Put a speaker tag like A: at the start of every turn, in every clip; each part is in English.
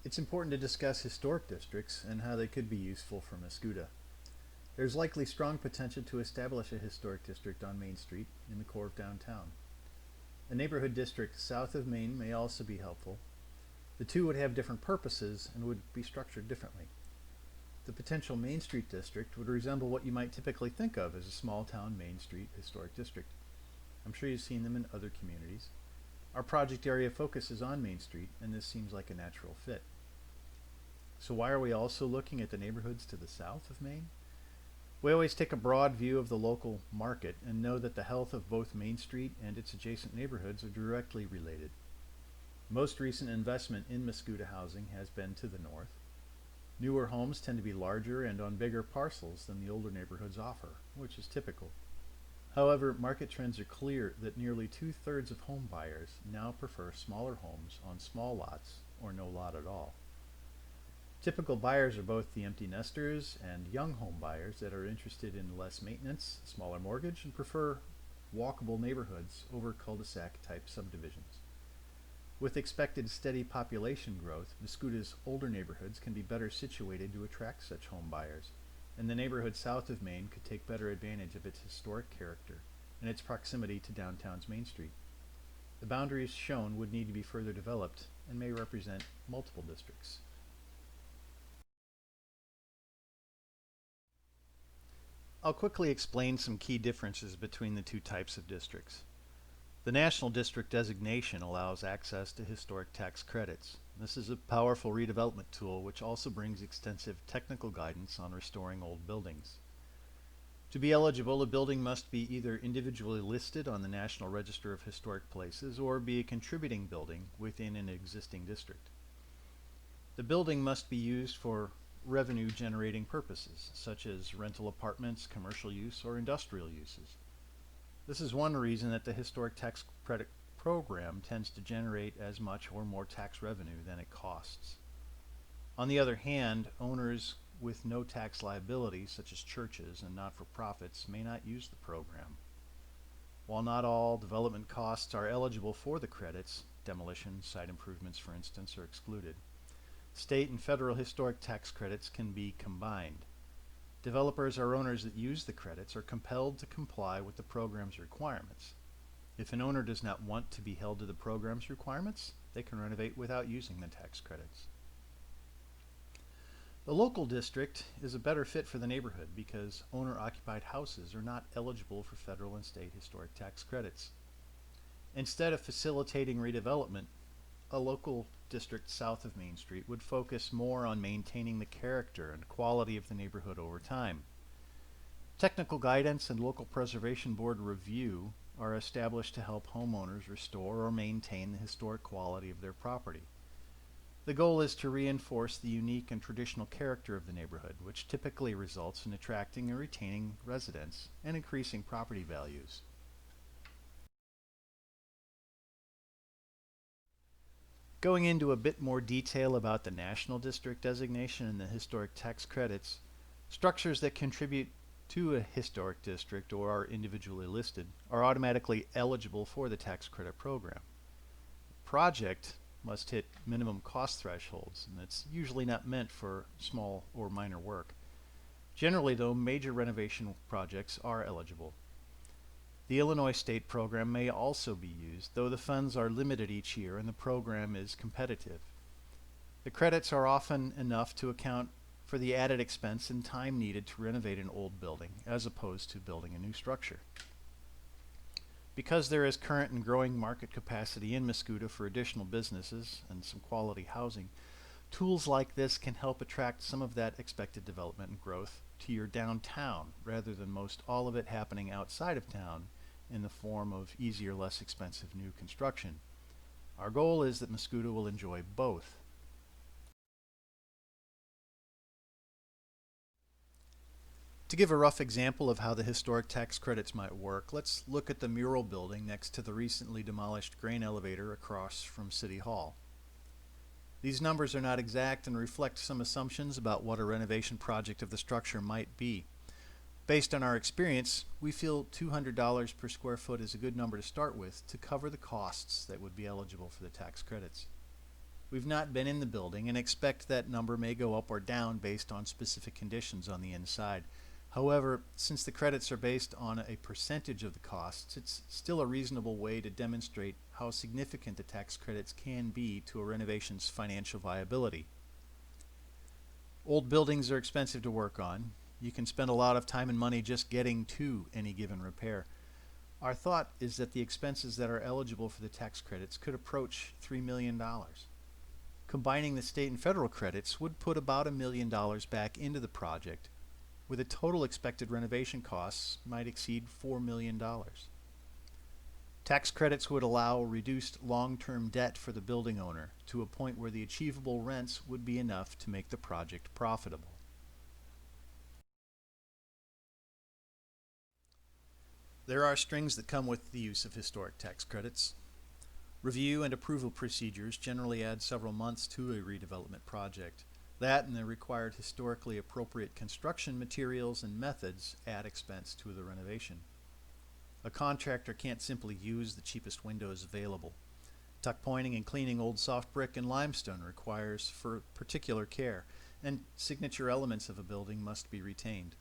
A: It's important to discuss historic districts and how they could be useful for Mascoutah. There's likely strong potential to establish a historic district on Main Street in the core of downtown. A neighborhood district south of Main may also be helpful. The two would have different purposes and would be structured differently. The potential Main Street district would resemble what you might typically think of as a small town Main Street historic district. I'm sure you've seen them in other communities. Our project area focuses on Main Street, and this seems like a natural fit. So why are we also looking at the neighborhoods to the south of Main? We always take a broad view of the local market and know that the health of both Main Street and its adjacent neighborhoods are directly related. Most recent investment in Mascoutah housing has been to the north. Newer homes tend to be larger and on bigger parcels than the older neighborhoods offer, which is typical. However, market trends are clear that nearly 2/3 of home buyers now prefer smaller homes on small lots or no lot at all. Typical buyers are both the empty nesters and young home buyers that are interested in less maintenance, smaller mortgage, and prefer walkable neighborhoods over cul-de-sac type subdivisions. With expected steady population growth, Mascoutah's older neighborhoods can be better situated to attract such home buyers, and the neighborhood south of Main could take better advantage of its historic character and its proximity to downtown's Main Street. The boundaries shown would need to be further developed and may represent multiple districts. I'll quickly explain some key differences between the two types of districts. The National District designation allows access to historic tax credits. This is a powerful redevelopment tool which also brings extensive technical guidance on restoring old buildings. To be eligible, a building must be either individually listed on the National Register of Historic Places or be a contributing building within an existing district. The building must be used for revenue generating purposes, such as rental apartments, commercial use, or industrial uses. This is one reason that the Historic Tax Credit Program tends to generate as much or more tax revenue than it costs. On the other hand, owners with no tax liability, such as churches and not-for-profits, may not use the program. While not all development costs are eligible for the credits, demolition, site improvements, for instance, are excluded. State and federal historic tax credits can be combined. Developers or owners that use the credits are compelled to comply with the program's requirements. If an owner does not want to be held to the program's requirements, they can renovate without using the tax credits. The local district is a better fit for the neighborhood because owner-occupied houses are not eligible for federal and state historic tax credits. Instead of facilitating redevelopment, a local district south of Main Street would focus more on maintaining the character and quality of the neighborhood over time. Technical guidance and local preservation board review are established to help homeowners restore or maintain the historic quality of their property. The goal is to reinforce the unique and traditional character of the neighborhood, which typically results in attracting and retaining residents and increasing property values. Going into a bit more detail about the National District designation and the historic tax credits, structures that contribute to a historic district or are individually listed are automatically eligible for the tax credit program. The project must hit minimum cost thresholds, and it's usually not meant for small or minor work. Generally, though, major renovation projects are eligible. The Illinois State program may also be used, though the funds are limited each year and the program is competitive. The credits are often enough to account for the added expense and time needed to renovate an old building, as opposed to building a new structure. Because there is current and growing market capacity in Mascoutah for additional businesses and some quality housing, tools like this can help attract some of that expected development and growth to your downtown, rather than most all of it happening outside of town in the form of easier, less expensive new construction. Our goal is that Mascoutah will enjoy both. To give a rough example of how the historic tax credits might work, let's look at the mural building next to the recently demolished grain elevator across from City Hall. These numbers are not exact and reflect some assumptions about what a renovation project of the structure might be. Based on our experience, we feel $200 per square foot is a good number to start with to cover the costs that would be eligible for the tax credits. We've not been in the building and expect that number may go up or down based on specific conditions on the inside. However, since the credits are based on a percentage of the costs, it's still a reasonable way to demonstrate how significant the tax credits can be to a renovation's financial viability. Old buildings are expensive to work on. You can spend a lot of time and money just getting to any given repair. Our thought is that the expenses that are eligible for the tax credits could approach $3 million. Combining the state and federal credits would put about $1 million back into the project, with a total expected renovation costs might exceed $4 million. Tax credits would allow reduced long-term debt for the building owner to a point where the achievable rents would be enough to make the project profitable. There are strings that come with the use of historic tax credits. Review and approval procedures generally add several months to a redevelopment project. That and the required historically appropriate construction materials and methods add expense to the renovation. A contractor can't simply use the cheapest windows available. Tuck pointing and cleaning old soft brick and limestone requires particular care, and signature elements of a building must be retained.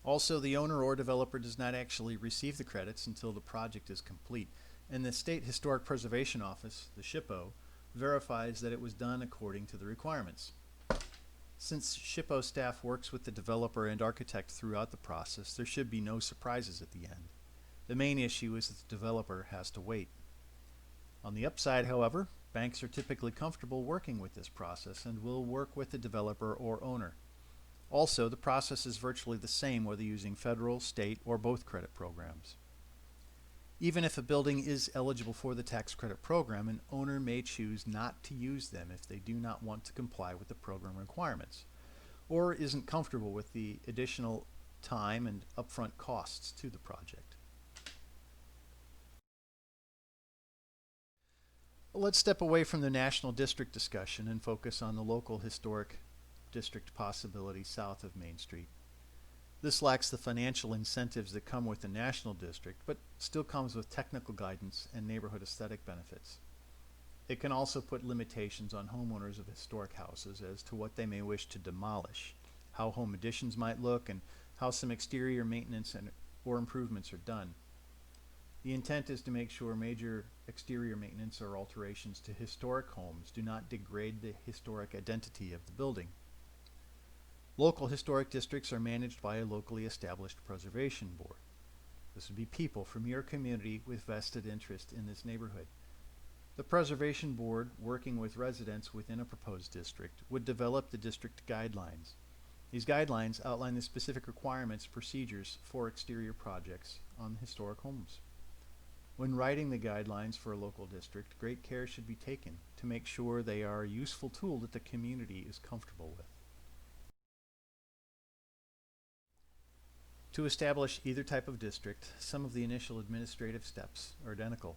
A: Also, the owner or developer does not actually receive the credits until the project is complete, and the State Historic Preservation Office, the SHPO, verifies that it was done according to the requirements. Since SHPO staff works with the developer and architect throughout the process, there should be no surprises at the end. The main issue is that the developer has to wait. On the upside, however, banks are typically comfortable working with this process and will work with the developer or owner. Also, the process is virtually the same whether using federal, state, or both credit programs. Even if a building is eligible for the tax credit program, an owner may choose not to use them if they do not want to comply with the program requirements, or isn't comfortable with the additional time and upfront costs to the project. Let's step away from the national district discussion and focus on the local historic district possibility south of Main Street. This lacks the financial incentives that come with the national district, but still comes with technical guidance and neighborhood aesthetic benefits. It can also put limitations on homeowners of historic houses as to what they may wish to demolish, how home additions might look, and how some exterior maintenance or improvements are done. The intent is to make sure major exterior maintenance or alterations to historic homes do not degrade the historic identity of the building. Local historic districts are managed by a locally established preservation board. This would be people from your community with vested interest in this neighborhood. The preservation board, working with residents within a proposed district, would develop the district guidelines. These guidelines outline the specific requirements and procedures for exterior projects on historic homes. When writing the guidelines for a local district, great care should be taken to make sure they are a useful tool that the community is comfortable with. To establish either type of district, some of the initial administrative steps are identical.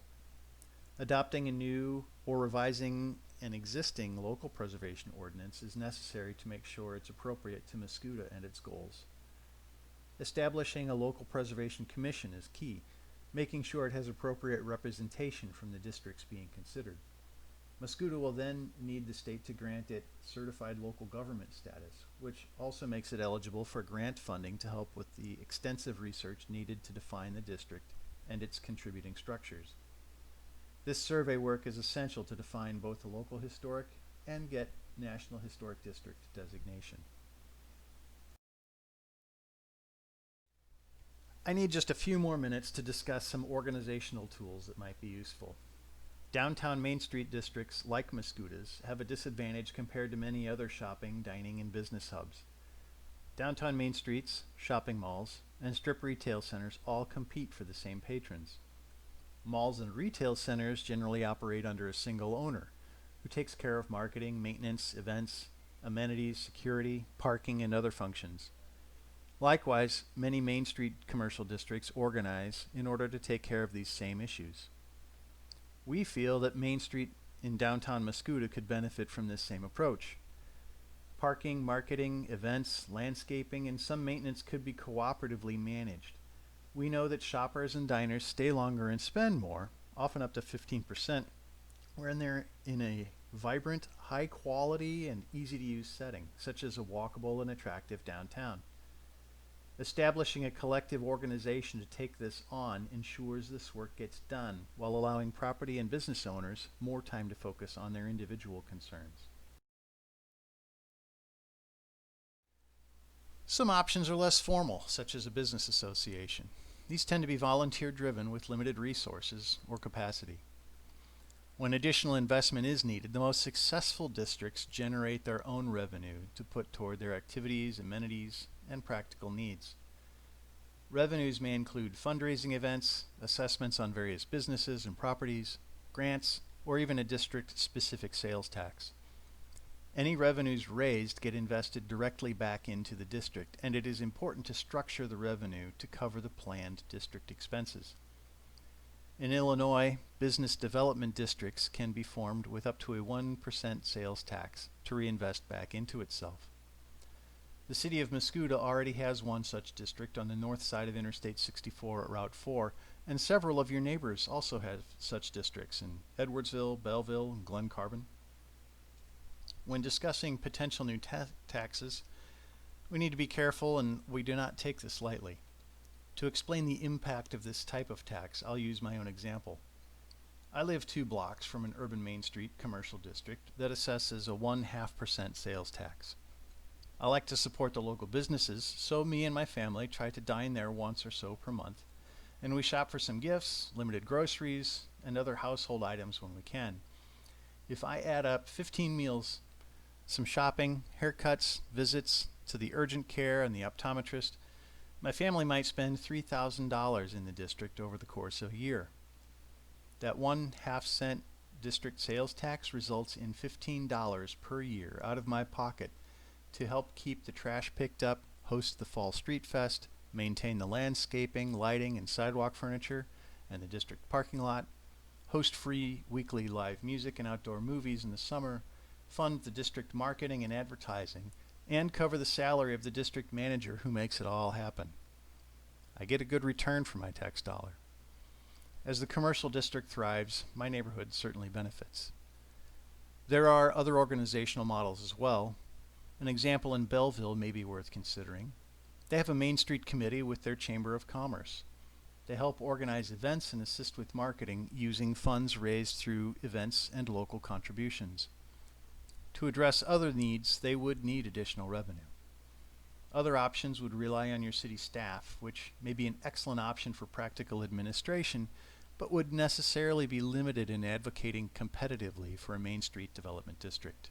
A: Adopting a new or revising an existing local preservation ordinance is necessary to make sure it's appropriate to Mascoutah and its goals. Establishing a local preservation commission is key, making sure it has appropriate representation from the districts being considered. Mascoutah will then need the state to grant it certified local government status, which also makes it eligible for grant funding to help with the extensive research needed to define the district and its contributing structures. This survey work is essential to define both the local historic and get National Historic District designation. I need just a few more minutes to discuss some organizational tools that might be useful. Downtown Main Street districts, like Mascoutah's, have a disadvantage compared to many other shopping, dining, and business hubs. Downtown Main Streets, shopping malls, and strip retail centers all compete for the same patrons. Malls and retail centers generally operate under a single owner, who takes care of marketing, maintenance, events, amenities, security, parking, and other functions. Likewise, many Main Street commercial districts organize in order to take care of these same issues. We feel that Main Street in downtown Mascoutah could benefit from this same approach. Parking, marketing, events, landscaping, and some maintenance could be cooperatively managed. We know that shoppers and diners stay longer and spend more, often up to 15%, when they're in a vibrant, high quality, and easy to use setting, such as a walkable and attractive downtown. Establishing a collective organization to take this on ensures this work gets done while allowing property and business owners more time to focus on their individual concerns. Some options are less formal, such as a business association. These tend to be volunteer driven with limited resources or capacity. When additional investment is needed, the most successful districts generate their own revenue to put toward their activities, amenities, and practical needs. Revenues may include fundraising events, assessments on various businesses and properties, grants, or even a district-specific sales tax. Any revenues raised get invested directly back into the district, and it is important to structure the revenue to cover the planned district expenses. In Illinois, business development districts can be formed with up to a 1% sales tax to reinvest back into itself. The city of Mascoutah already has one such district on the north side of Interstate 64 at Route 4, and several of your neighbors also have such districts in Edwardsville, Belleville, and Glen Carbon. When discussing potential new taxes, we need to be careful, and we do not take this lightly. To explain the impact of this type of tax, I'll use my own example. I live 2 blocks from an urban Main Street commercial district that assesses a 0.5% sales tax. I like to support the local businesses, so me and my family try to dine there once or so per month, and we shop for some gifts, limited groceries, and other household items when we can. If I add up 15 meals, some shopping, haircuts, visits to the urgent care and the optometrist, my family might spend $3,000 in the district over the course of a year. That 1/2 cent district sales tax results in $15 per year out of my pocket to help keep the trash picked up, host the Fall Street Fest, maintain the landscaping, lighting, and sidewalk furniture, and the district parking lot, host free weekly live music and outdoor movies in the summer, fund the district marketing and advertising, and cover the salary of the district manager who makes it all happen. I get a good return for my tax dollar. As the commercial district thrives, my neighborhood certainly benefits. There are other organizational models as well. An example in Belleville may be worth considering. They have a Main Street committee with their Chamber of Commerce. They help organize events and assist with marketing using funds raised through events and local contributions. To address other needs, they would need additional revenue. Other options would rely on your city staff, which may be an excellent option for practical administration, but would necessarily be limited in advocating competitively for a Main Street development district.